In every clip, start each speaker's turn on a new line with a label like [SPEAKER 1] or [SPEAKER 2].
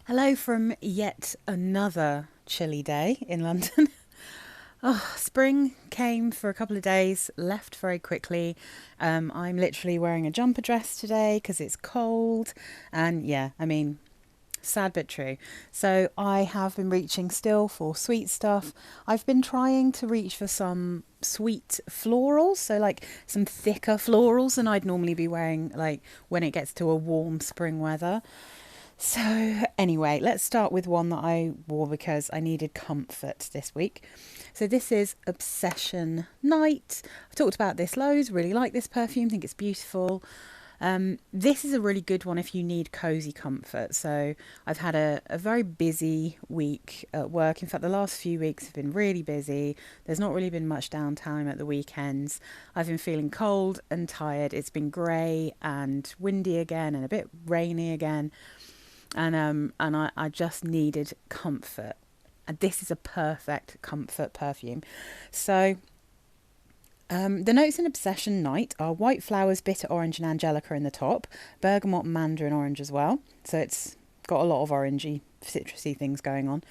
[SPEAKER 1] Hello from yet another chilly day in London. Oh, spring came for a couple of days, left very quickly. I'm literally wearing a jumper dress today because it's cold. And yeah, I mean, sad but true. So I have been reaching still for sweet stuff. I've been trying to reach for some sweet florals, so like some thicker florals than I'd normally be wearing, like when it gets to a warm spring weather. So, anyway, let's start with one that I wore because I needed comfort this week. So, this is Obsession Night. I've talked about this loads, really like this perfume, think it's beautiful. This is a really good one if you need cozy comfort. So, I've had a very busy week at work. In fact, the last few weeks have been really busy. There's not really been much downtime at the weekends. I've been feeling cold and tired. It's been grey and windy again and a bit rainy again, and I just needed comfort, and this is a perfect comfort perfume. So the notes in Obsession Night are white flowers, bitter orange and angelica in the top, bergamot, mandarin orange as well, so it's got a lot of orangey citrusy things going on.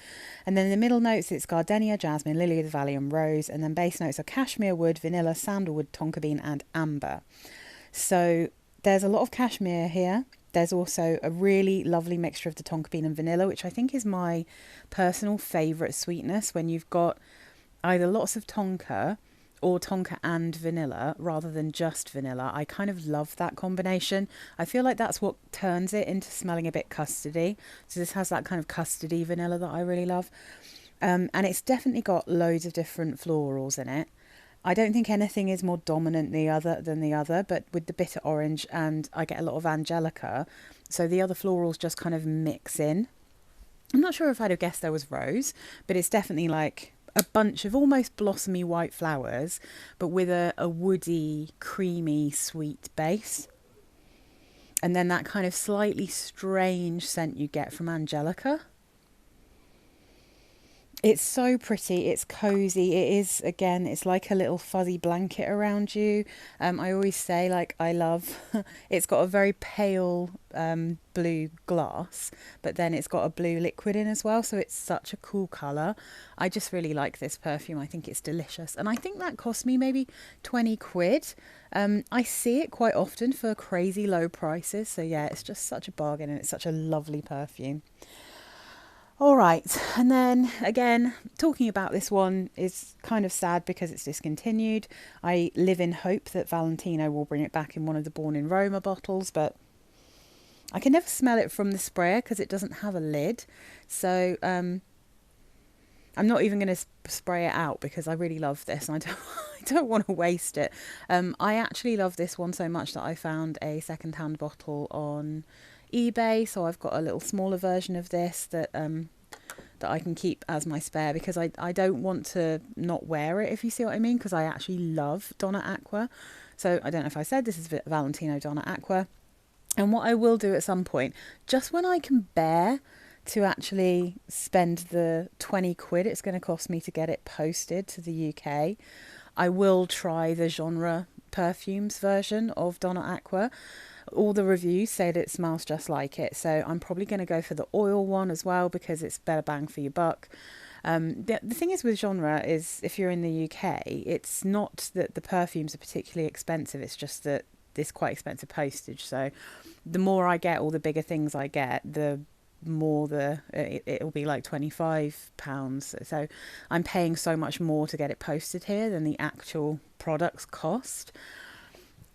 [SPEAKER 1] And then in the middle notes it's gardenia, jasmine, lily of the valley and rose, and then base notes are cashmere wood, vanilla, sandalwood, tonka bean and amber. So there's a lot of cashmere here. There's also a really lovely mixture of the tonka bean and vanilla, which I think is my personal favourite sweetness when you've got either lots of tonka or tonka and vanilla rather than just vanilla. I kind of love that combination. I feel like that's what turns it into smelling a bit custardy. So this has that kind of custardy vanilla that I really love. And it's definitely got loads of different florals in it. I don't think anything is more dominant than the other, but with the bitter orange and I get a lot of angelica, so the other florals just kind of mix in. I'm not sure if I'd have guessed there was rose, but it's definitely like a bunch of almost blossomy white flowers, but with a woody, creamy, sweet base. And then that kind of slightly strange scent you get from angelica. It's so pretty, it's cozy, it is, again, it's like a little fuzzy blanket around you. I always say, like, I love, it's got a very pale blue glass, but then it's got a blue liquid in as well, so it's such a cool colour. I just really like this perfume, I think it's delicious, and I think that cost me maybe 20 quid. I see it quite often for crazy low prices, so yeah, it's just such a bargain and it's such a lovely perfume. All right, and then again, talking about this one is kind of sad because it's discontinued. I live in hope that Valentino will bring it back in one of the Born in Roma bottles, but I can never smell it from the sprayer because it doesn't have a lid. So I'm not even going to spray it out because I really love this and I don't, I don't want to waste it. I actually love this one so much that I found a second-hand bottle on eBay, so I've got a little smaller version of this that I can keep as my spare because I don't want to not wear it, if you see what I mean, because I actually love Donna Acqua. So I don't know if I said this is Valentino Donna Acqua. And what I will do at some point, just when I can bear to actually spend the 20 quid it's going to cost me to get it posted to the UK, I will try the genre perfumes version of Donna Acqua. All the reviews say that it smells just like it, so I'm probably going to go for the oil one as well because it's better bang for your buck. The thing is with genre is if you're in the UK, it's not that the perfumes are particularly expensive, it's just that it's quite expensive postage. So the more I get, all the bigger things I get, the more it'll be like £25. So I'm paying so much more to get it posted here than the actual products cost.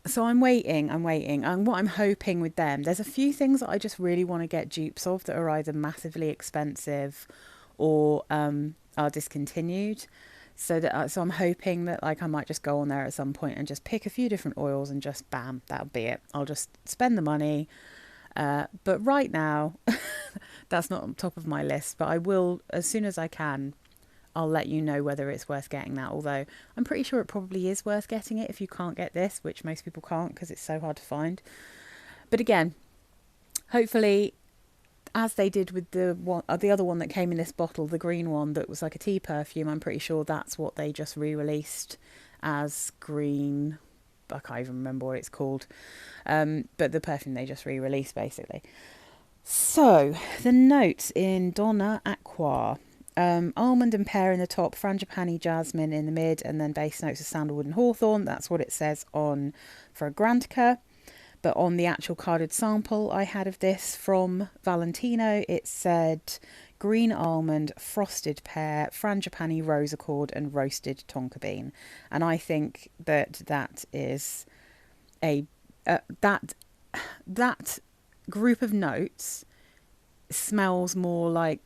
[SPEAKER 1] So I'm waiting. And what I'm hoping with them, there's a few things that I just really want to get dupes of that are either massively expensive or are discontinued. So I'm hoping that like I might just go on there at some point and just pick a few different oils and just bam, that'll be it. I'll just spend the money. But right now, that's not on top of my list. But I will, as soon as I can, I'll let you know whether it's worth getting that. Although I'm pretty sure it probably is worth getting it if you can't get this, which most people can't because it's so hard to find. But again, hopefully, as they did with the other one that came in this bottle, the green one that was like a tea perfume, I'm pretty sure that's what they just re-released as green. I can't even remember what it's called. But the perfume they just re-released basically. So, the notes in Donna Acqua. Almond and pear in the top, frangipani, jasmine in the mid, and then base notes of sandalwood and hawthorn. That's what it says on Fragrantica. But on the actual carded sample I had of this from Valentino, it said green almond, frosted pear, frangipani, rose accord, and roasted tonka bean. And I think that that is a that group of notes smells more like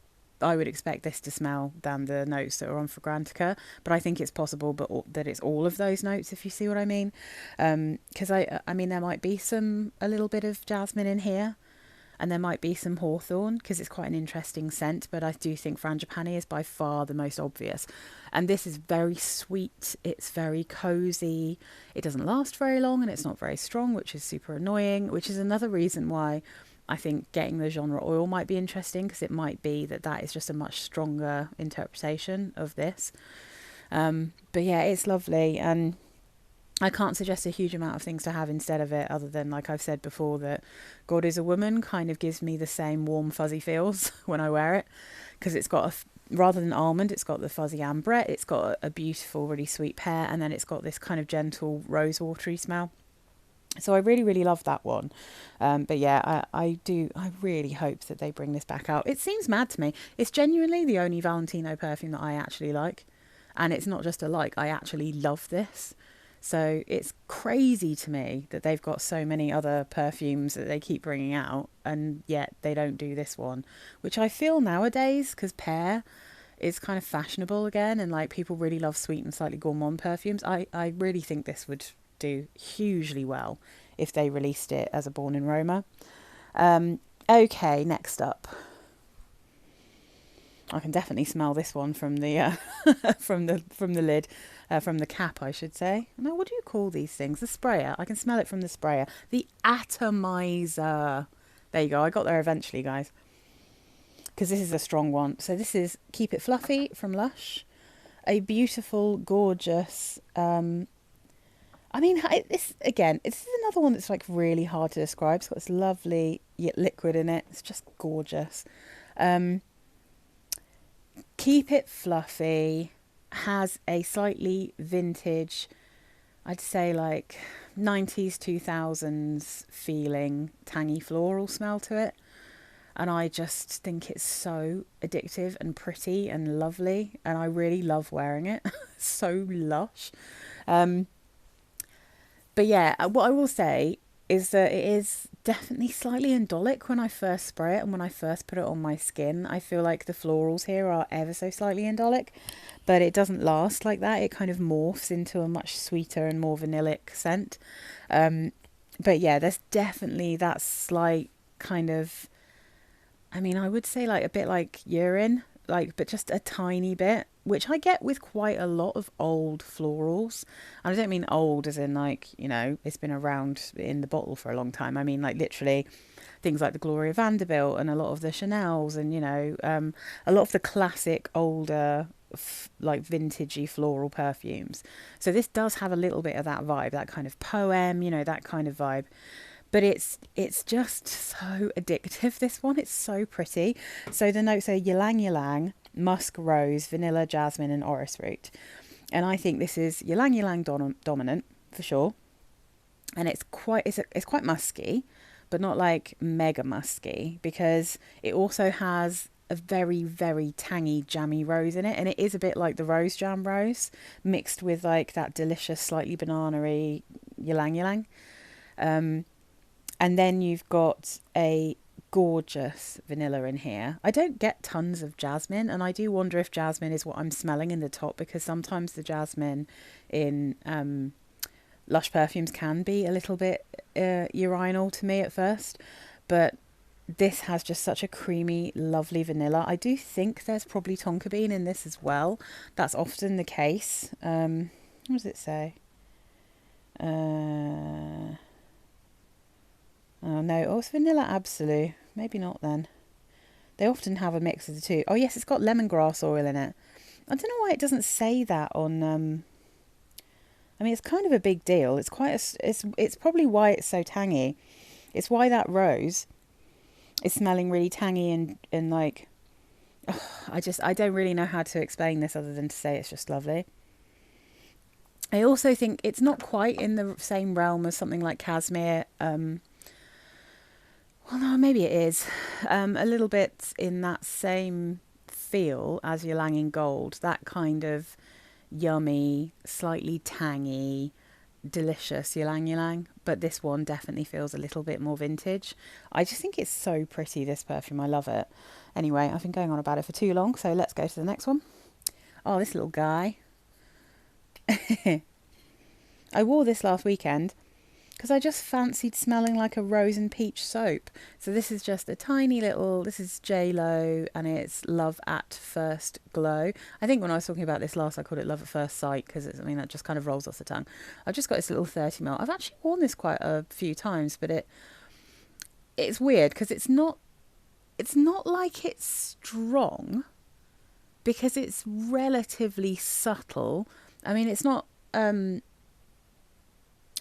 [SPEAKER 1] I would expect this to smell than the notes that are on Fragrantica, but I think it's possible, that it's all of those notes, if you see what I mean. Because I mean, there might be a little bit of jasmine in here, and there might be some hawthorn because it's quite an interesting scent. But I do think frangipani is by far the most obvious, and this is very sweet. It's very cozy. It doesn't last very long, and it's not very strong, which is super annoying. Which is another reason why I think getting the genre oil might be interesting, because it might be that is just a much stronger interpretation of this. But yeah, it's lovely, and I can't suggest a huge amount of things to have instead of it, other than, like I've said before, that God is a Woman kind of gives me the same warm fuzzy feels when I wear it, because it's got rather than almond, it's got the fuzzy ambrette, it's got a beautiful, really sweet pear, and then it's got this kind of gentle rose watery smell. So I really, really love that one. But yeah, I really hope that they bring this back out. It seems mad to me. It's genuinely the only Valentino perfume that I actually like. And it's not just a like, I actually love this. So it's crazy to me that they've got so many other perfumes that they keep bringing out, and yet they don't do this one, which I feel nowadays, because pear is kind of fashionable again, and like people really love sweet and slightly gourmand perfumes. I really think this would do hugely well if they released it as a Born in Roma. Okay, next up. I can definitely smell this one from the from the lid, from the cap, I should say. No, what do you call these things? The sprayer. I can smell it from the sprayer. The atomizer. There you go. I got there eventually, guys. Because this is a strong one. So this is Keep It Fluffy from Lush. A beautiful, gorgeous. I mean, this again. This is another one that's like really hard to describe. It's got this lovely liquid in it. It's just gorgeous. Keep It Fluffy has a slightly vintage, I'd say like 90s, 2000s feeling, tangy floral smell to it. And I just think it's so addictive and pretty and lovely. And I really love wearing it. So lush. But yeah, what I will say is that it is definitely slightly indolic when I first spray it, and when I first put it on my skin. I feel like the florals here are ever so slightly indolic, but it doesn't last like that. It kind of morphs into a much sweeter and more vanillic scent. But yeah, there's definitely that slight kind of, I mean, I would say like a bit like urine, like, but just a tiny bit, which I get with quite a lot of old florals. And I don't mean old as in like, you know, it's been around in the bottle for a long time. I mean like literally things like the Gloria Vanderbilt and a lot of the Chanels, and, you know, a lot of the classic older like vintagey floral perfumes. So this does have a little bit of that vibe, that kind of poem, you know, that kind of vibe. But it's just so addictive, this one. It's so pretty. So the notes are ylang ylang, musk, rose, vanilla, jasmine, and orris root. And I think this is ylang ylang dominant for sure. And it's quite musky, but not like mega musky, because it also has a very, very tangy, jammy rose in it. And it is a bit like the rose jam rose mixed with like that delicious, slightly banana-y ylang ylang. And then you've got a gorgeous vanilla in here. I don't get tons of jasmine, and I do wonder if jasmine is what I'm smelling in the top, because sometimes the jasmine in Lush perfumes can be a little bit urinal to me at first. But this has just such a creamy, lovely vanilla. I do think there's probably tonka bean in this as well. That's often the case. What does it say? Oh no, oh, it's vanilla absolute. Maybe not then. They often have a mix of the two. Oh yes, it's got lemongrass oil in it. I don't know why it doesn't say that on. I mean, it's kind of a big deal. It's quite. It's probably why it's so tangy. It's why that rose It's smelling really tangy and like, I don't really know how to explain this other than to say it's just lovely. I also think it's not quite in the same realm as something like Cashmere. Well, no, maybe it is. A little bit in that same feel as Ylang in Gold. That kind of yummy, slightly tangy, delicious Ylang Ylang. But this one definitely feels a little bit more vintage. I just think it's so pretty, this perfume. I love it. Anyway, I've been going on about it for too long, so let's go to the next one. Oh, this little guy. I wore this last weekend because I just fancied smelling like a rose and peach soap. So this is just a tiny little, this is J-Lo, and it's Love at First Glow. I think when I was talking about this last, I called it Love at First Sight because I mean, that just kind of rolls off the tongue. I've just got this little 30ml. I've actually worn this quite a few times, but it's weird because it's not like it's strong because it's relatively subtle. I mean, it's not I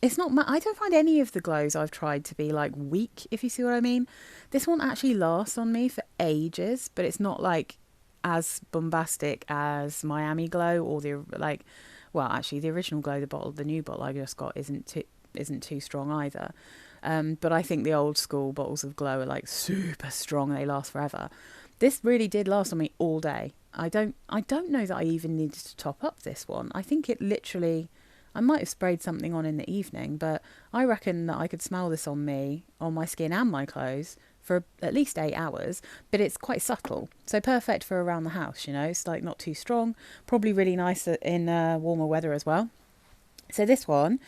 [SPEAKER 1] don't find any of the glows I've tried to be like weak, if you see what I mean. This one actually lasts on me for ages, but it's not like as bombastic as Miami Glow or the like. Well, actually, the original Glow, the new bottle I just got isn't too strong either. But I think the old school bottles of Glow are like super strong. They last forever. This really did last on me all day. I don't know that I even needed to top up this one. I think it literally, I might have sprayed something on in the evening, but I reckon that I could smell this on me, on my skin and my clothes for at least 8 hours, but it's quite subtle. So perfect for around the house, you know, it's like not too strong, probably really nice in warmer weather as well. So this one,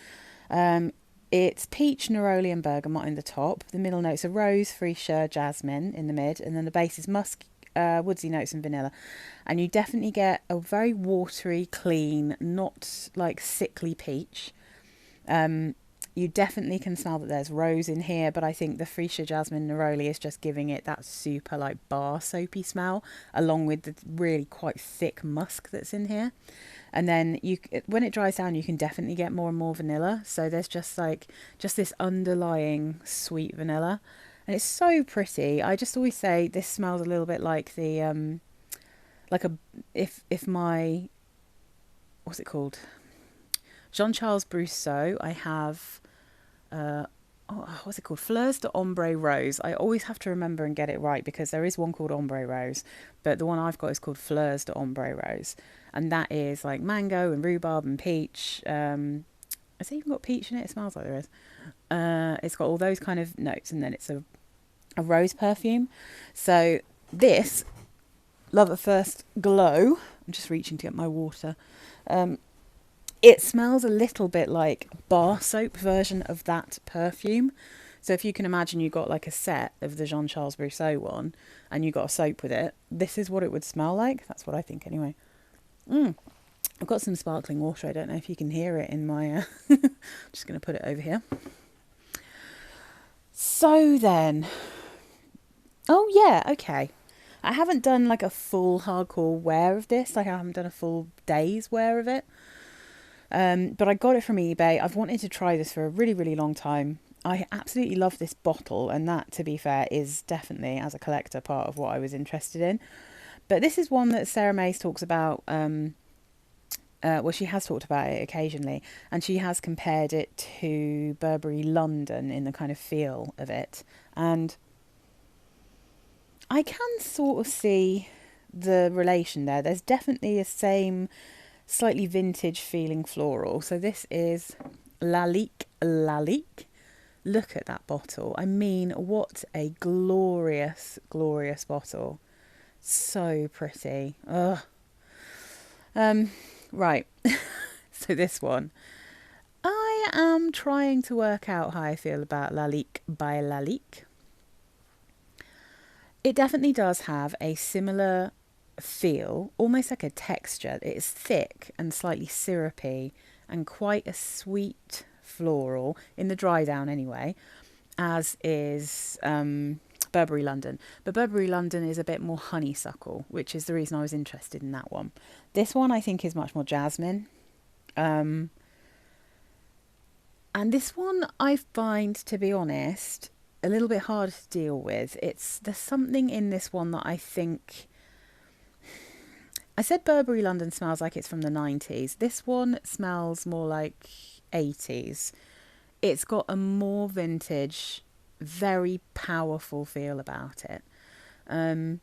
[SPEAKER 1] it's peach, neroli and bergamot in the top. The middle notes are rose, freesia, jasmine in the mid, and then the base is musk, woodsy notes and vanilla. And you definitely get a very watery, clean, not like sickly peach. You definitely can smell that there's rose in here, but I think the freesia, jasmine, neroli is just giving it that super like bar soapy smell, along with the really quite thick musk that's in here. And then when it dries down, you can definitely get more and more vanilla. So there's just this underlying sweet vanilla, and it's so pretty. I just always say this smells a little bit like the if my, what's it called, Jean-Charles Brousseau. I have what's it called? Fleurs de Ombré Rose. I always have to remember and get it right because there is one called Ombré Rose, but the one I've got is called Fleurs de Ombré Rose, and that is like mango and rhubarb and peach. Has it even got peach in it? It smells like there is. It's got all those kind of notes, and then it's a rose perfume. So this Love at First Glow, I'm just reaching to get my water. It smells a little bit like bar soap version of that perfume. So if you can imagine you got like a set of the Jean-Charles Brousseau one and you got a soap with it, this is what it would smell like. That's what I think anyway. I've got some sparkling water. I don't know if you can hear it in my... I'm just going to put it over here. So then... Oh yeah, okay. I haven't done like a full hardcore wear of this. Like I haven't done a full day's wear of it. But I got it from eBay. I've wanted to try this for a really, really long time. I absolutely love this bottle, and that, to be fair, is definitely, as a collector, part of what I was interested in. But this is one that Sarah Mays talks about, well, she has talked about it occasionally, and she has compared it to Burberry London in the kind of feel of it. And I can sort of see the relation there. There's definitely a same slightly vintage feeling floral. So this is Lalique. Look at that bottle. I mean, what a glorious, glorious bottle. So pretty. Ugh. Right. So this one. I am trying to work out how I feel about Lalique by Lalique. It definitely does have a similar feel, almost like a texture. It's thick and slightly syrupy and quite a sweet floral in the dry down anyway, as is Burberry London. But Burberry London is a bit more honeysuckle, which is the reason I was interested in that one. This one I think is much more jasmine. And this one I find, to be honest, a little bit harder to deal with. There's something in this one that I think... I said Burberry London smells like it's from the 90s. This one smells more like 80s. It's got a more vintage, very powerful feel about it. And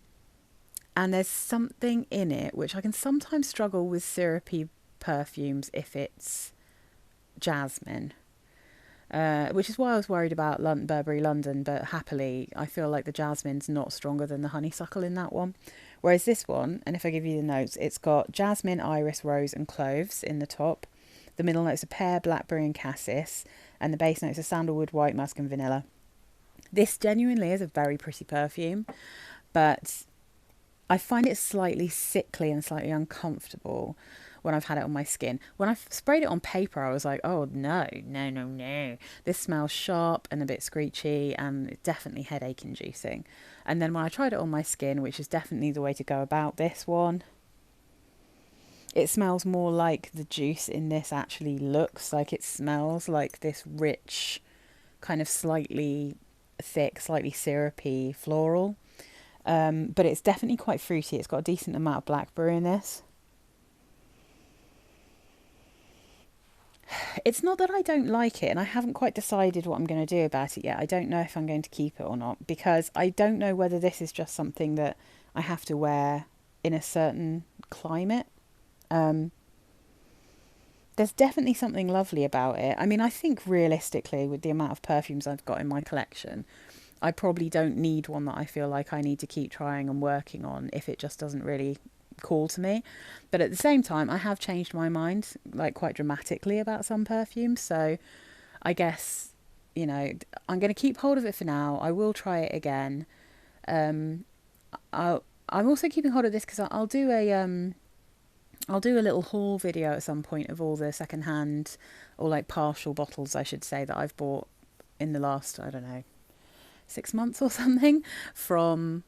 [SPEAKER 1] there's something in it which I can sometimes struggle with syrupy perfumes if it's jasmine. Which is why I was worried about Burberry London, but happily I feel like the jasmine's not stronger than the honeysuckle in that one. Whereas this one, and if I give you the notes, it's got jasmine, iris, rose and cloves in the top. The middle notes are pear, blackberry and cassis, and the base notes are sandalwood, white musk and vanilla. This genuinely is a very pretty perfume, but I find it slightly sickly and slightly uncomfortable when I've had it on my skin. When I sprayed it on paper, I was like, oh no. This smells sharp and a bit screechy and definitely headache inducing. And then when I tried it on my skin, which is definitely the way to go about this one, it smells more like the juice in this actually looks. Like it smells like this rich, kind of slightly thick, slightly syrupy floral. But it's definitely quite fruity. It's got a decent amount of blackberry in this. It's not that I don't like it, and I haven't quite decided what I'm going to do about it yet. I don't know if I'm going to keep it or not, because I don't know whether this is just something that I have to wear in a certain climate. There's definitely something lovely about it. I mean, I think realistically, with the amount of perfumes I've got in my collection, I probably don't need one that I feel like I need to keep trying and working on if it just doesn't really call to me. But at the same time, I have changed my mind like quite dramatically about some perfumes. So I guess, you know, I'm going to keep hold of it for now. I will try it again. I'm also keeping hold of this because I'll do a little haul video at some point of all the secondhand or like partial bottles, I should say, that I've bought in the last, I don't know, 6 months or something from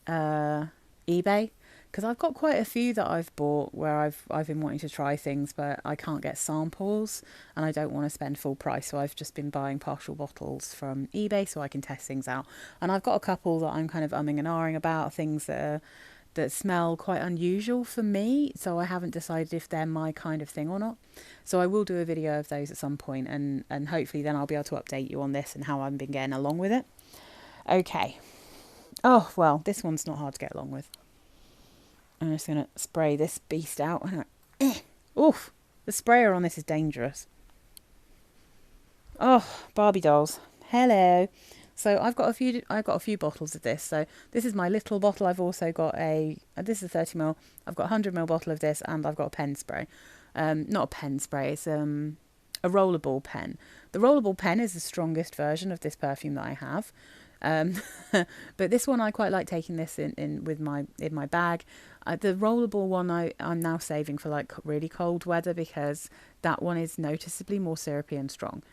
[SPEAKER 1] eBay. Because I've got quite a few that I've bought where I've been wanting to try things, but I can't get samples and I don't want to spend full price. So I've just been buying partial bottles from eBay so I can test things out. And I've got a couple that I'm kind of umming and ahhing about, things that smell quite unusual for me. So I haven't decided if they're my kind of thing or not. So I will do a video of those at some point, and hopefully then I'll be able to update you on this and how I've been getting along with it. Okay. Oh, well, this one's not hard to get along with. I'm just going to spray this beast out. Oof, the sprayer on this is dangerous. Oh, Barbie dolls. Hello. So I've got a few bottles of this. So this is my little bottle. I've also got this is a 30ml. I've got a 100ml bottle of this, and I've got a pen spray. Not a pen spray, it's a rollerball pen. The rollerball pen is the strongest version of this perfume that I have. But this one I quite like taking this in my bag. The rollerball one I'm now saving for like really cold weather, because that one is noticeably more syrupy and strong.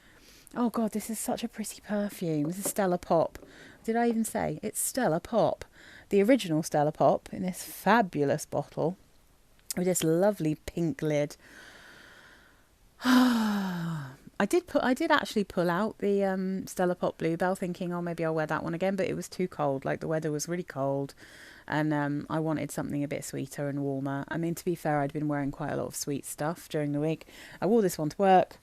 [SPEAKER 1] Oh god, this is such a pretty perfume. This is Stella Pop. Did I even say? It's Stella Pop. The original Stella Pop in this fabulous bottle with this lovely pink lid. I did actually pull out the Stella Pop Bluebell thinking, oh, maybe I'll wear that one again, but it was too cold. Like, the weather was really cold, and I wanted something a bit sweeter and warmer. I mean, to be fair, I'd been wearing quite a lot of sweet stuff during the week. I wore this one to work.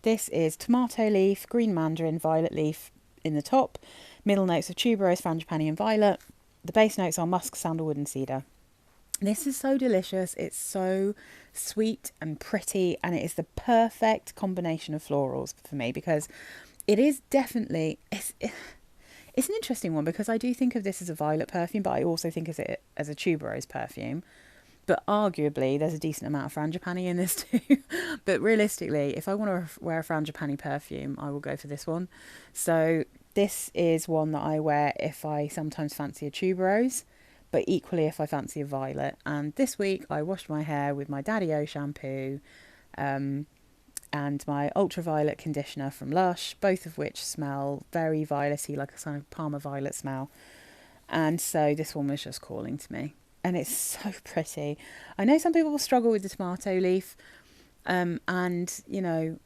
[SPEAKER 1] This is tomato leaf, green mandarin, violet leaf in the top. Middle notes of tuberose, frangipani and violet. The base notes are musk, sandalwood and cedar. This is so delicious. It's so sweet and pretty, and it is the perfect combination of florals for me, because it is definitely, it's an interesting one, because I do think of this as a violet perfume, but I also think of it as a tuberose perfume. But arguably, there's a decent amount of frangipani in this too. But realistically, if I want to wear a frangipani perfume, I will go for this one. So this is one that I wear if I sometimes fancy a tuberose, but equally if I fancy a violet. And this week I washed my hair with my Daddy-O shampoo and my ultraviolet conditioner from Lush, both of which smell very violet-y, like a kind of Parma violet smell. And so this one was just calling to me. And it's so pretty. I know some people will struggle with the tomato leaf. And, you know,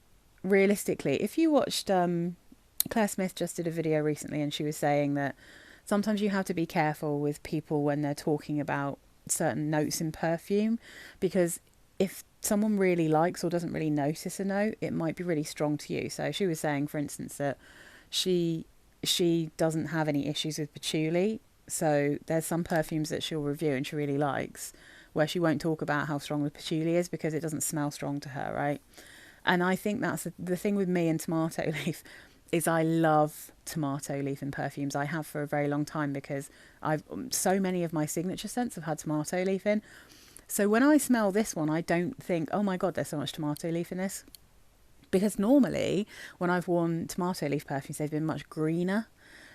[SPEAKER 1] realistically, if you watched Claire Smith just did a video recently, and she was saying that sometimes you have to be careful with people when they're talking about certain notes in perfume, because if someone really likes or doesn't really notice a note, it might be really strong to you. So she was saying, for instance, that she doesn't have any issues with patchouli. So there's some perfumes that she'll review and she really likes, where she won't talk about how strong the patchouli is because it doesn't smell strong to her, right? And I think that's the thing with me and tomato leaf is I love tomato leaf in perfumes. I have for a very long time because I've so many of my signature scents have had tomato leaf in. So when I smell this one, I don't think, oh my God, there's so much tomato leaf in this. Because normally when I've worn tomato leaf perfumes, they've been much greener.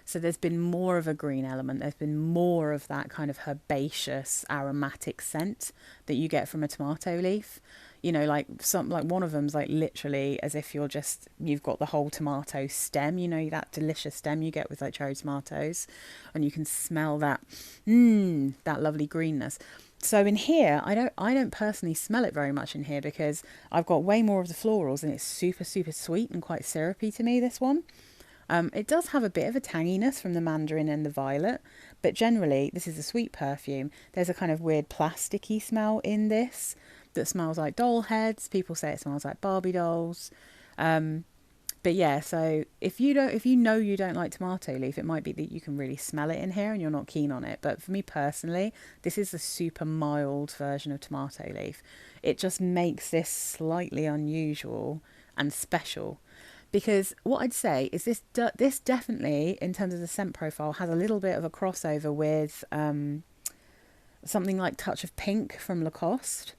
[SPEAKER 1] So there's been more of a green element. There's been more of that kind of herbaceous aromatic scent that you get from a tomato leaf. You know, like one of them's like literally as if you've got the whole tomato stem, you know, that delicious stem you get with like cherry tomatoes, and you can smell that, that lovely greenness. So in here, I don't personally smell it very much in here because I've got way more of the florals and it's super, super sweet and quite syrupy to me, this one. It does have a bit of a tanginess from the mandarin and the violet, but generally this is a sweet perfume. There's a kind of weird plasticky smell in this that smells like doll heads. People say it smells like Barbie dolls. But yeah, so if you know you don't like tomato leaf, it might be that you can really smell it in here and you're not keen on it. But for me personally, this is a super mild version of tomato leaf. It just makes this slightly unusual and special. Because what I'd say is this definitely, in terms of the scent profile, has a little bit of a crossover with something like Touch of Pink from Lacoste.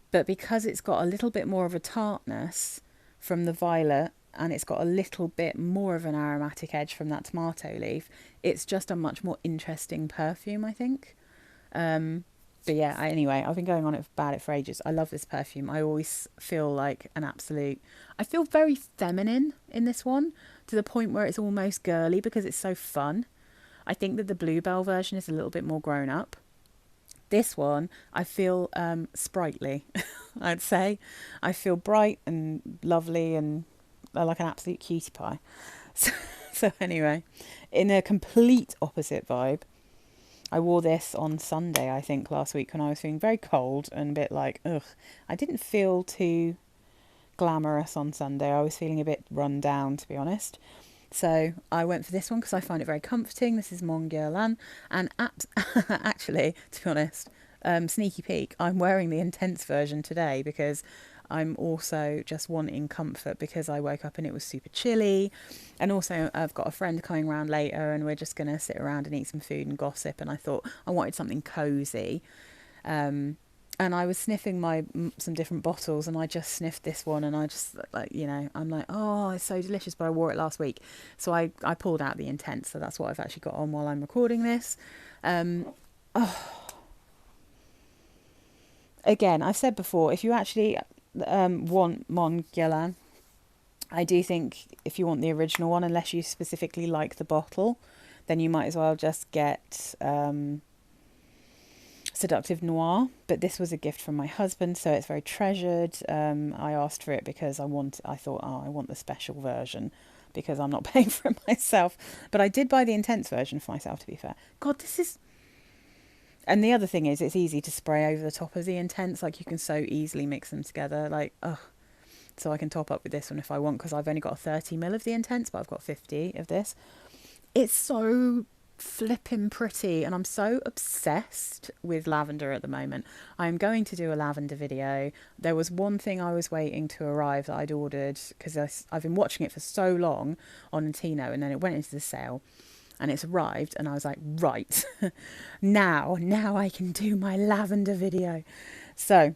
[SPEAKER 1] But because it's got a little bit more of a tartness from the violet and it's got a little bit more of an aromatic edge from that tomato leaf, it's just a much more interesting perfume, I think. But yeah, anyway, I've been going on about it for ages. I love this perfume. I always feel like I feel very feminine in this one, to the point where it's almost girly because it's so fun. I think that the Bluebell version is a little bit more grown up. This one, I feel sprightly, I'd say. I feel bright and lovely and like an absolute cutie pie. So anyway, in a complete opposite vibe, I wore this on Sunday, I think, last week when I was feeling very cold and a bit like, ugh. I didn't feel too glamorous on Sunday. I was feeling a bit run down, to be honest. So I went for this one because I find it very comforting. This is Mon Guerlain. And actually, to be honest, sneaky peek, I'm wearing the intense version today because I'm also just wanting comfort because I woke up and it was super chilly. And also I've got a friend coming around later and we're just going to sit around and eat some food and gossip. And I thought I wanted something cozy. And I was sniffing some different bottles and I just sniffed this one and I just I'm like, oh, it's so delicious. But I wore it last week. So I pulled out the Intense. So that's what I've actually got on while I'm recording this. Again, I've said before, if you actually want Mon Guerlain, I do think if you want the original one, unless you specifically like the bottle, then you might as well just get Seductive Noir. But this was a gift from my husband, so it's very treasured. I asked for it because I thought, I want the special version because I'm not paying for it myself. But I did buy the Intense version for myself, to be fair. God, this is... And the other thing is, it's easy to spray over the top of the Intense. Like, you can so easily mix them together. Like, so I can top up with this one if I want, because I've only got 30ml of the Intense, but I've got 50 of this. It's so flipping pretty, and I'm so obsessed with lavender at the moment. I'm going to do a lavender video. There was one thing I was waiting to arrive that I'd ordered, because I've been watching it for so long on Latino, and then it went into the sale. And it's arrived and I was like, right, now I can do my lavender video. So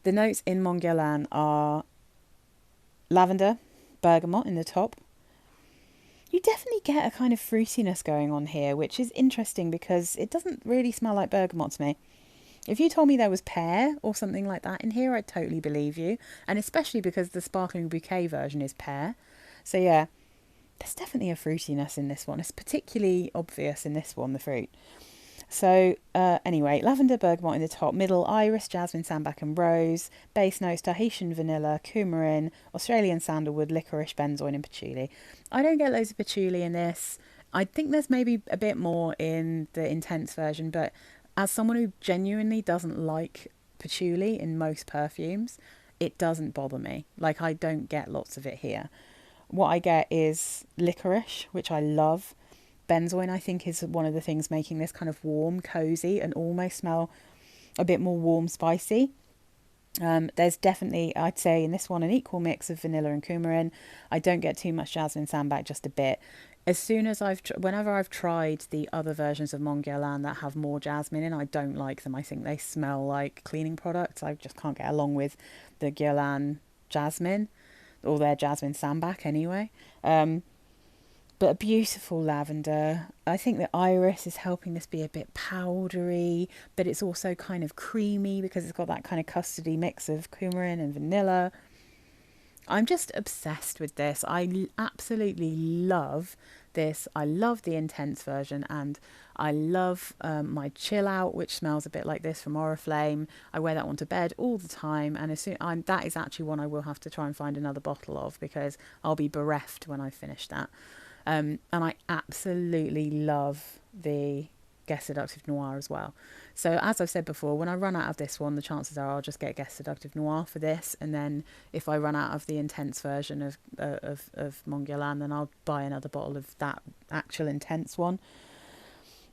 [SPEAKER 1] the notes in Mon Guerlain are lavender, bergamot in the top. You definitely get a kind of fruitiness going on here, which is interesting because it doesn't really smell like bergamot to me. If you told me there was pear or something like that in here, I'd totally believe you. And especially because the Sparkling Bouquet version is pear. So yeah. There's definitely a fruitiness in this one. It's particularly obvious in this one, the fruit. So anyway, lavender, bergamot in the top, middle, iris, jasmine, sambac and rose, base notes, Tahitian vanilla, coumarin, Australian sandalwood, licorice, benzoin and patchouli. I don't get loads of patchouli in this. I think there's maybe a bit more in the intense version, but as someone who genuinely doesn't like patchouli in most perfumes, it doesn't bother me. Like, I don't get lots of it here. What I get is licorice, which I love. Benzoin, I think, is one of the things making this kind of warm, cozy, and almost smell a bit more warm, spicy. There's definitely, I'd say, in this one, an equal mix of vanilla and coumarin. I don't get too much jasmine, sambac, just a bit. As soon as whenever I've tried the other versions of Mon Guerlain that have more jasmine in, I don't like them. I think they smell like cleaning products. I just can't get along with the Guerlain jasmine, or their jasmine sambac anyway. But a beautiful lavender. I think the iris is helping this be a bit powdery, but it's also kind of creamy because it's got that kind of custardy mix of coumarin and vanilla. I'm just obsessed with this. I absolutely love this. I love the intense version, and I love my chill out, which smells a bit like this from Oriflame. I wear that one to bed all the time, and that is actually one I will have to try and find another bottle of, because I'll be bereft when I finish that. And I absolutely love the Guess Seductive Noir as well. So as I've said before, when I run out of this one, the chances are I'll just get Guess Seductive Noir for this, and then if I run out of the intense version of Mon Guerlain, then I'll buy another bottle of that actual intense one.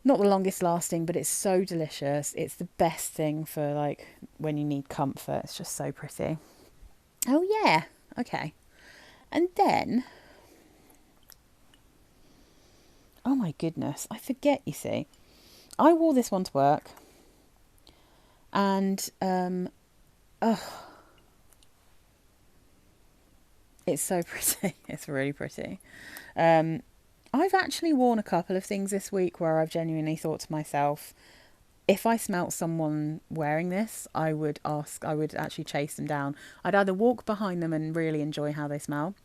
[SPEAKER 1] Not the longest lasting, but it's so delicious. It's the best thing for, like, when you need comfort. It's just so pretty. Oh yeah, okay. And then, oh my goodness, I forget, you see. I wore this one to work, and it's so pretty. It's really pretty. I've actually worn a couple of things this week where I've genuinely thought to myself, if I smelt someone wearing this, I would actually chase them down. I'd either walk behind them and really enjoy how they smell,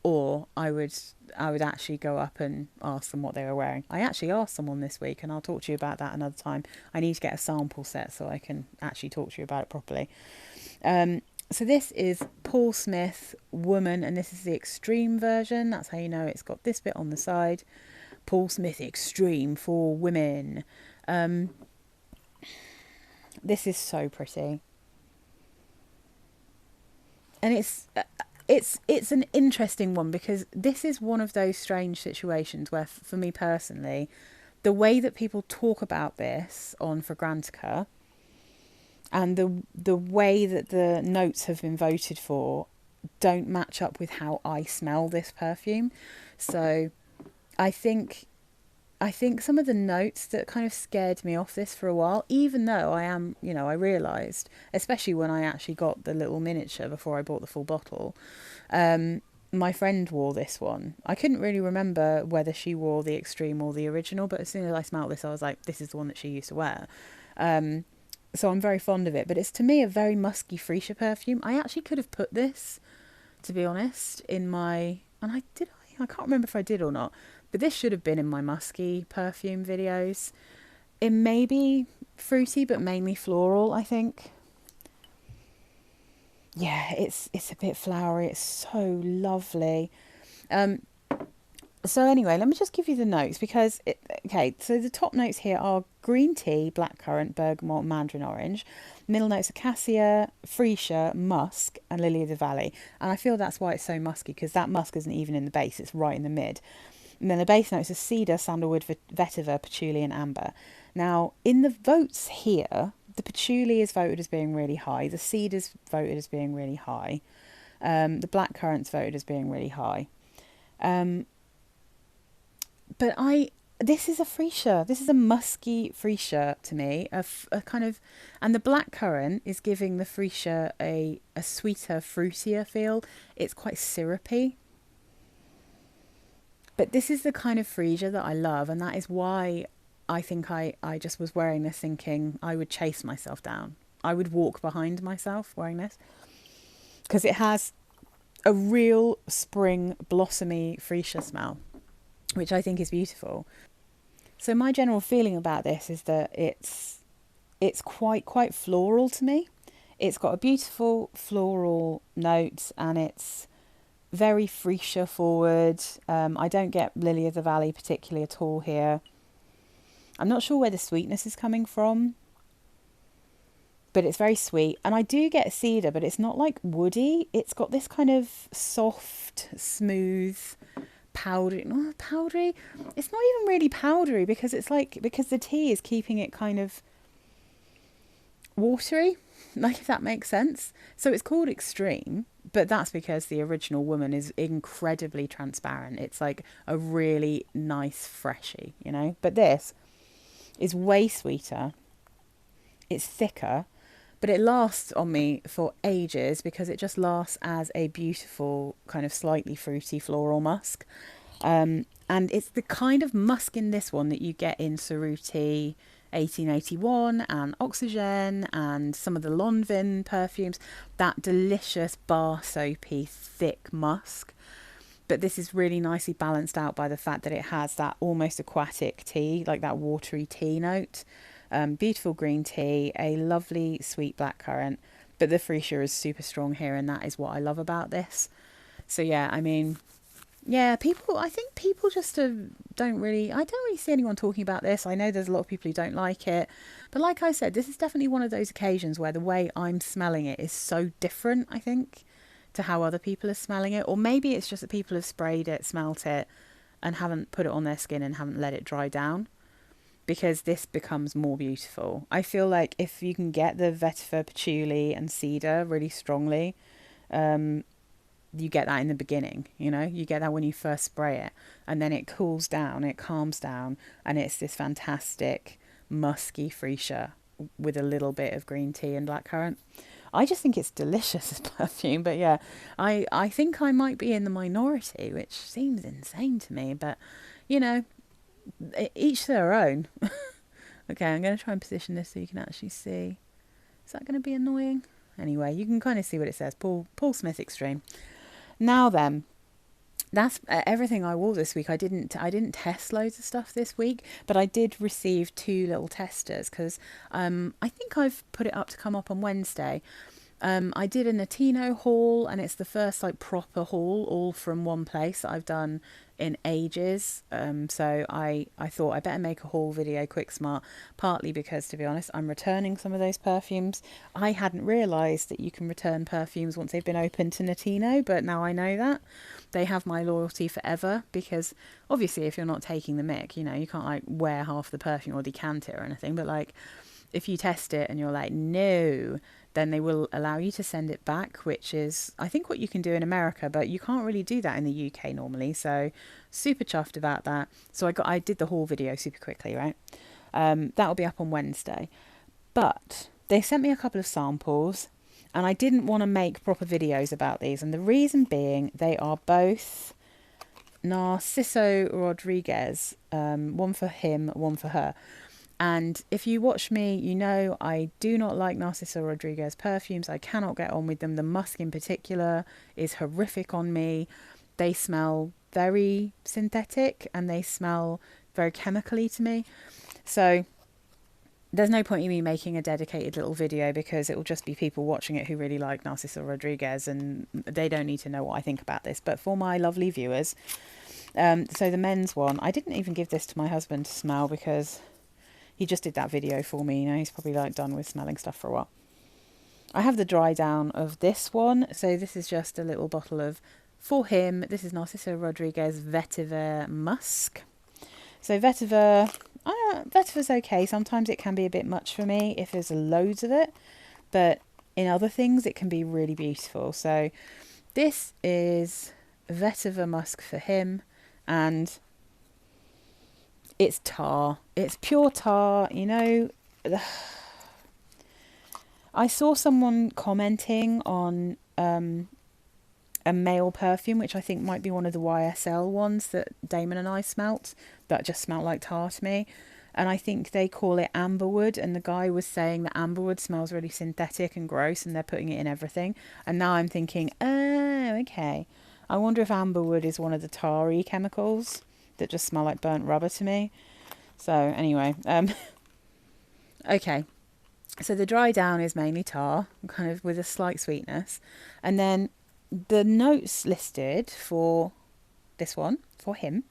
[SPEAKER 1] or I would actually go up and ask them what they were wearing. I actually asked someone this week, and I'll talk to you about that another time. I need to get a sample set so I can actually talk to you about it properly. So this is Paul Smith Woman, and this is the extreme version. That's how you know it's got this bit on the side. Paul Smith Extreme for women. This is so pretty. And it's an interesting one, because this is one of those strange situations where, for me personally, the way that people talk about this on Fragrantica and the way that the notes have been voted for don't match up with how I smell this perfume. So I think some of the notes that kind of scared me off this for a while, even though I realised, especially when I actually got the little miniature before I bought the full bottle, my friend wore this one. I couldn't really remember whether she wore the extreme or the original, but as soon as I smelled this, I was like, this is the one that she used to wear. So I'm very fond of it, but it's, to me, a very musky freesia perfume. I actually could have put this, to be honest, in my, and I can't remember if I did or not, but this should have been in my musky perfume videos. It may be fruity, but mainly floral, I think. Yeah, it's a bit flowery. It's so lovely. So anyway, let me just give you the notes, because so the top notes here are green tea, blackcurrant, bergamot, mandarin orange. Middle notes are cassia, freesia, musk, and lily of the valley. And I feel that's why it's so musky, because that musk isn't even in the base; it's right in the mid. And then the base notes are cedar, sandalwood, vetiver, patchouli, and amber. Now, in the votes here, the patchouli is voted as being really high. The cedar's voted as being really high. The blackcurrant's voted as being really high. But this is a freesia. This is a musky freesia to me. A kind of, and the blackcurrant is giving the freesia a sweeter, fruitier feel. It's quite syrupy. But this is the kind of freesia that I love, and that is why I think I just was wearing this thinking I would chase myself down. I would walk behind myself wearing this, because it has a real spring blossomy freesia smell, which I think is beautiful. So my general feeling about this is that it's quite floral to me. It's got a beautiful floral note, and it's very freesia forward. I don't get Lily of the Valley particularly at all here. I'm not sure where the sweetness is coming from, but it's very sweet. And I do get cedar, but it's not like woody. It's got this kind of soft, smooth, powdery. Not powdery. It's not even really powdery, because it's like, because the tea is keeping it kind of watery, like, if that makes sense. So it's called Extreme, but that's because the original woman is incredibly transparent. It's like a really nice freshie, you know. But this is way sweeter. It's thicker, but it lasts on me for ages because it just lasts as a beautiful kind of slightly fruity floral musk. And it's the kind of musk in this one that you get in Cerruti 1881 and Oxygen and some of the Lanvin perfumes, that delicious bar soapy thick musk. But this is really nicely balanced out by the fact that it has that almost aquatic tea, like that watery tea note. Beautiful green tea, a lovely sweet blackcurrant, but the freesia is super strong here, and that is what I love about this. So yeah, I mean, yeah, I think people just I don't really see anyone talking about this. I know there's a lot of people who don't like it, but like I said, this is definitely one of those occasions where the way I'm smelling it is so different, I think, to how other people are smelling it. Or maybe it's just that people have sprayed it, smelt it, and haven't put it on their skin and haven't let it dry down, because this becomes more beautiful. I feel like if you can get the vetiver, patchouli and cedar really strongly, you get that in the beginning, you know, you get that when you first spray it, and then it cools down, it calms down, and it's this fantastic musky freesia with a little bit of green tea and blackcurrant. I just think it's delicious as perfume. But yeah, I think I might be in the minority, which seems insane to me, but you know, each their own. Okay, I'm going to try and position this so you can actually see. Is that going to be annoying? Anyway, you can kind of see what it says. Paul Smith Extreme. Now then, that's everything I wore this week. I didn't test loads of stuff this week, but I did receive 2 little testers because I think I've put it up to come up on Wednesday. I did a Latino haul, and it's the first like proper haul all from one place that I've done in ages. So I thought I better make a haul video quick smart, partly because, to be honest, I'm returning some of those perfumes. I hadn't realised that you can return perfumes once they've been opened to Latino, but now I know that. They have my loyalty forever, because obviously if you're not taking the mick, you know, you can't like wear half the perfume or decant it or anything, but like if you test it and you're like, no, then they will allow you to send it back, which is, I think, what you can do in America, but you can't really do that in the UK normally. So super chuffed about that. So I did the haul video super quickly, right? That'll be up on Wednesday. But they sent me a couple of samples, and I didn't want to make proper videos about these. And the reason being, they are both Narciso Rodriguez, one for him, one for her. And if you watch me, you know I do not like Narciso Rodriguez perfumes. I cannot get on with them. The musk in particular is horrific on me. They smell very synthetic, and they smell very chemically to me. So there's no point in me making a dedicated little video, because it will just be people watching it who really like Narciso Rodriguez, and they don't need to know what I think about this. But for my lovely viewers, so the men's one, I didn't even give this to my husband to smell, because he just did that video for me. You know, he's probably like done with smelling stuff for a while. I have the dry down of this one. So this is just a little bottle of, for him, this is Narciso Rodriguez Vetiver Musc. So Vetiver's okay. Sometimes it can be a bit much for me if there's loads of it, but in other things it can be really beautiful. So this is Vetiver Musc for him, and it's tar. It's pure tar, you know. I saw someone commenting on a male perfume, which I think might be one of the YSL ones that Damon and I smelt, that just smelt like tar to me. And I think they call it amberwood, and the guy was saying that amberwood smells really synthetic and gross, and they're putting it in everything. And now I'm thinking, oh, okay. I wonder if amberwood is one of the tarry chemicals that just smell like burnt rubber to me. So anyway, okay. So the dry down is mainly tar, kind of with a slight sweetness. And then the notes listed for this one, for him: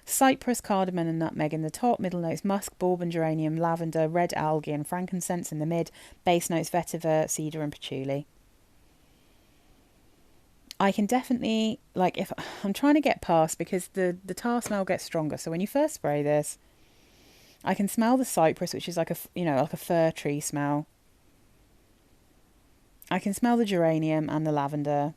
[SPEAKER 1] cypress, cardamom and nutmeg in the top, middle notes musk, bourbon, geranium, lavender, red algae and frankincense in the mid, base notes vetiver, cedar and patchouli. I can definitely, like, if I'm trying to get past, because the tar smell gets stronger. So when you first spray this, I can smell the cypress, which is like a, you know, like a fir tree smell. I can smell the geranium and the lavender.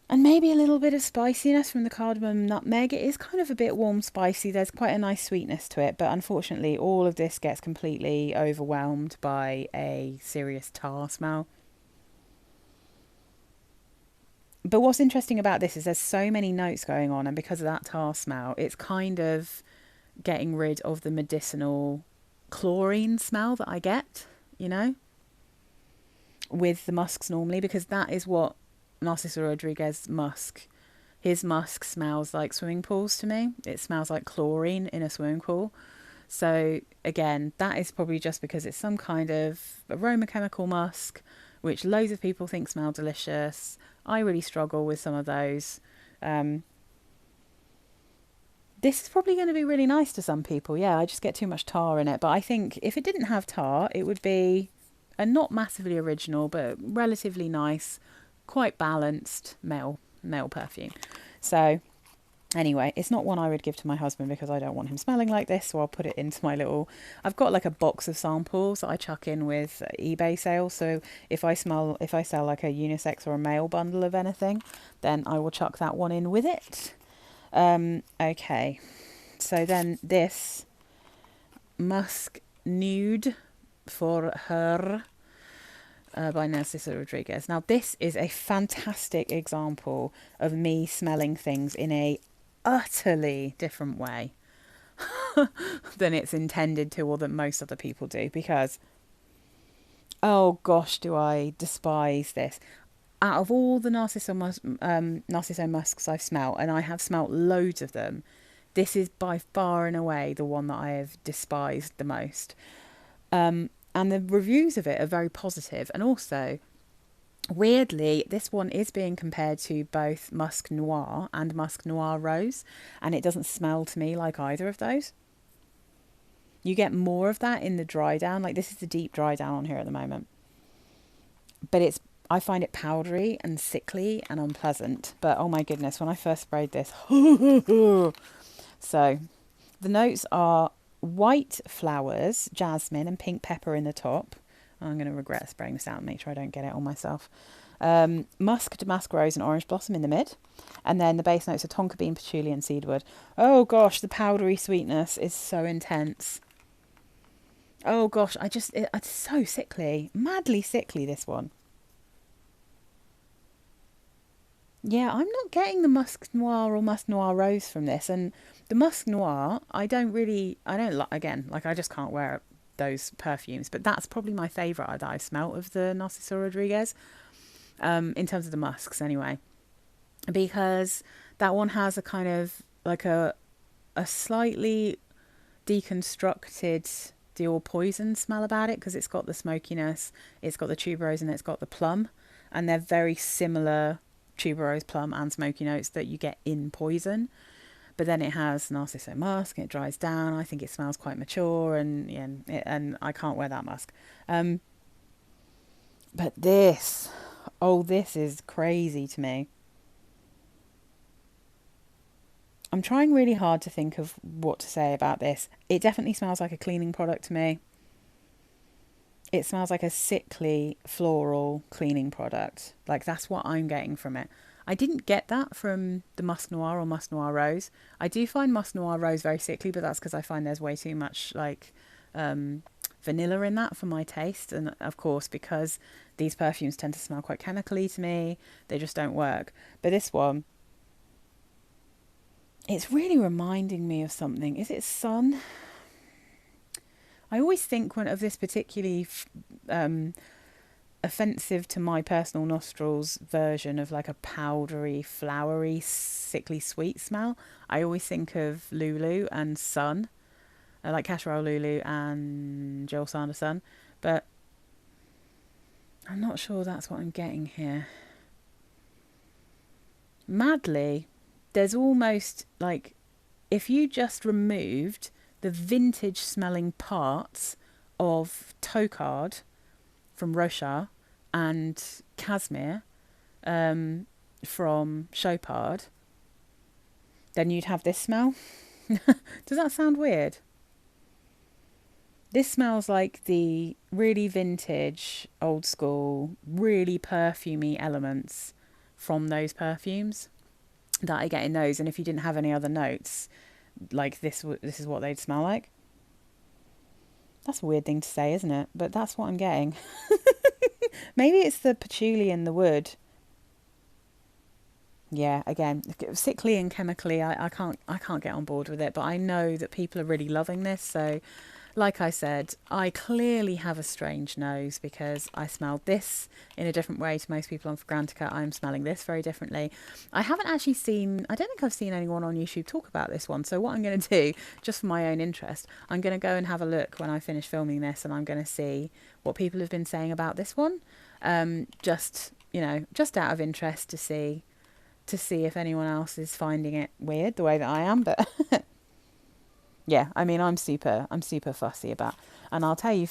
[SPEAKER 1] And maybe a little bit of spiciness from the cardamom nutmeg. It is kind of a bit warm spicy. There's quite a nice sweetness to it. But unfortunately, all of this gets completely overwhelmed by a serious tar smell. But what's interesting about this is there's so many notes going on. And because of that tar smell, it's kind of getting rid of the medicinal chlorine smell that I get, you know, with the musks normally. Because that is what Narciso Rodriguez musk, his musk smells like swimming pools to me. It smells like chlorine in a swimming pool. So again, that is probably just because it's some kind of aroma chemical musk, which loads of people think smell delicious. I really struggle with some of those. This is probably going to be really nice to some people. Yeah, I just get too much tar in it. But I think if it didn't have tar, it would be a not massively original, but relatively nice, quite balanced male perfume. So anyway, it's not one I would give to my husband because I don't want him smelling like this. So I'll put it into my little, I've got like a box of samples that I chuck in with eBay sales. So if I sell like a unisex or a male bundle of anything, then I will chuck that one in with it. Okay, so then this Musc Nude for Her by Narciso Rodriguez. Now this is a fantastic example of me smelling things in a utterly different way than it's intended to, or that most other people do, because oh gosh, do I despise this. Out of all the Narciso musks I've smelt, and I have smelt loads of them, this is by far and away the one that I have despised the most. And the reviews of it are very positive. And also, weirdly, this one is being compared to both Musc Noir and Musc Noir Rose. And it doesn't smell to me like either of those. You get more of that in the dry down. Like, this is the deep dry down on here at the moment. But I find it powdery and sickly and unpleasant. But oh my goodness, when I first sprayed this. So the notes are white flowers, jasmine and pink pepper in the top. I'm going to regret spraying this out and make sure I don't get it on myself. Musk, damask rose and orange blossom in the mid. And then the base notes are tonka bean, patchouli and cedarwood. Oh gosh, the powdery sweetness is so intense. Oh gosh, it's so sickly. Madly sickly, this one. Yeah, I'm not getting the Musc Noir or Musc Noir Rose from this. And the Musc Noir, I just can't wear those perfumes. But that's probably my favourite that I've smelt of the Narciso Rodriguez, in terms of the musks anyway. Because that one has a kind of like a slightly deconstructed Dior Poison smell about it, because it's got the smokiness, it's got the tuberose and it's got the plum. And they're very similar tuberose, plum and smoky notes that you get in Poison. But then it has Narciso musk and it dries down. I think it smells quite mature, and I can't wear that musk. But this is crazy to me. I'm trying really hard to think of what to say about this. It definitely smells like a cleaning product to me. It smells like a sickly floral cleaning product. Like, that's what I'm getting from it. I didn't get that from the Musc Noir or Musc Noir Rose. I do find Musc Noir Rose very sickly, but that's because I find there's way too much like vanilla in that for my taste. And of course, because these perfumes tend to smell quite chemically to me, they just don't work. But this one, it's really reminding me of something. Is it sun? I always think of this particularly offensive to my personal nostrils version of like a powdery, flowery, sickly sweet smell, I always think of Lulu and Sun, like Casserole Lulu and Joel Sanders Sun, but I'm not sure that's what I'm getting here. Madly, there's almost like, if you just removed the vintage smelling parts of Tocard from Rochard and Casimir from Chopard, then you'd have this smell. Does that sound weird? This smells like the really vintage, old school, really perfumey elements from those perfumes that I get in those. And if you didn't have any other notes, like this is what they'd smell like. That's a weird thing to say, isn't it? But that's what I'm getting. Maybe it's the patchouli and the wood. Yeah, again, sickly and chemically, I can't get on board with it. But I know that people are really loving this. So, like I said, I clearly have a strange nose because I smelled this in a different way to most people on Fragrantica. I'm smelling this very differently. I haven't actually I don't think I've seen anyone on YouTube talk about this one. So what I'm going to do, just for my own interest, I'm going to go and have a look when I finish filming this, and I'm going to see what people have been saying about this one. Just out of interest to see if anyone else is finding it weird the way that I am, but yeah, I mean, I'm super fussy about, and I'll tell you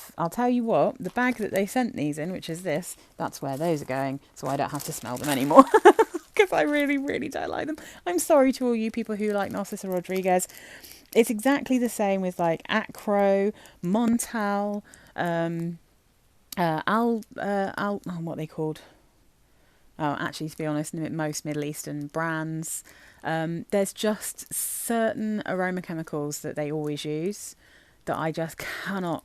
[SPEAKER 1] what, the bag that they sent these in, which is this, that's where those are going, so I don't have to smell them anymore, because I really, really don't like them. I'm sorry to all you people who like Narciso Rodriguez. It's exactly the same with like Acqua, Montal, what are they called? Oh, actually, to be honest, most Middle Eastern brands, there's just certain aroma chemicals that they always use that I just cannot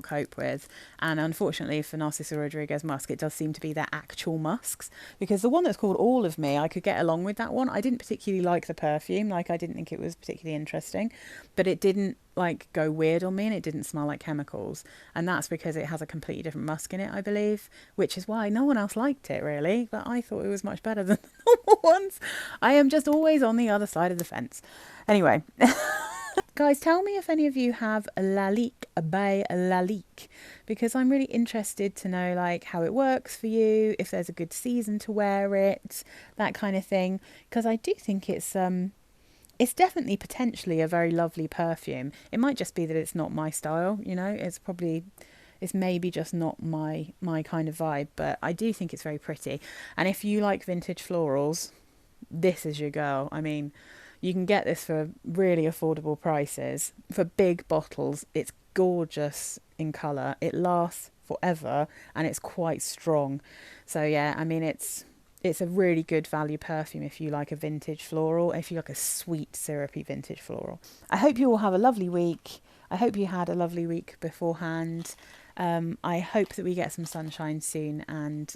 [SPEAKER 1] cope with. And unfortunately for Narciso Rodriguez musk, it does seem to be their actual musks, because the one that's called All of Me, I could get along with that one. I didn't particularly like the perfume, like I didn't think it was particularly interesting, but it didn't like go weird on me, and it didn't smell like chemicals, and that's because it has a completely different musk in it, I believe, which is why no one else liked it really, but I thought it was much better than the normal ones. I am just always on the other side of the fence. Anyway, guys, tell me if any of you have a Lalique by Lalique, because I'm really interested to know like how it works for you, if there's a good season to wear it, that kind of thing, because I do think it's definitely potentially a very lovely perfume. It might just be that it's not my style, it's maybe just not my kind of vibe, but I do think it's very pretty. And if you like vintage florals, this is your girl. I mean, you can get this for really affordable prices. For big bottles, it's gorgeous in colour. It lasts forever, and it's quite strong. So yeah, I mean, it's a really good value perfume if you like a vintage floral, if you like a sweet, syrupy vintage floral. I hope you all have a lovely week. I hope you had a lovely week beforehand. I hope that we get some sunshine soon, and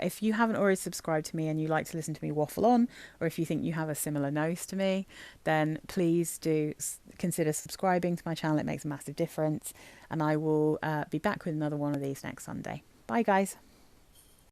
[SPEAKER 1] if you haven't already subscribed to me and you like to listen to me waffle on, or if you think you have a similar nose to me, then please do consider subscribing to my channel. It makes a massive difference, and I will be back with another one of these next Sunday. Bye guys.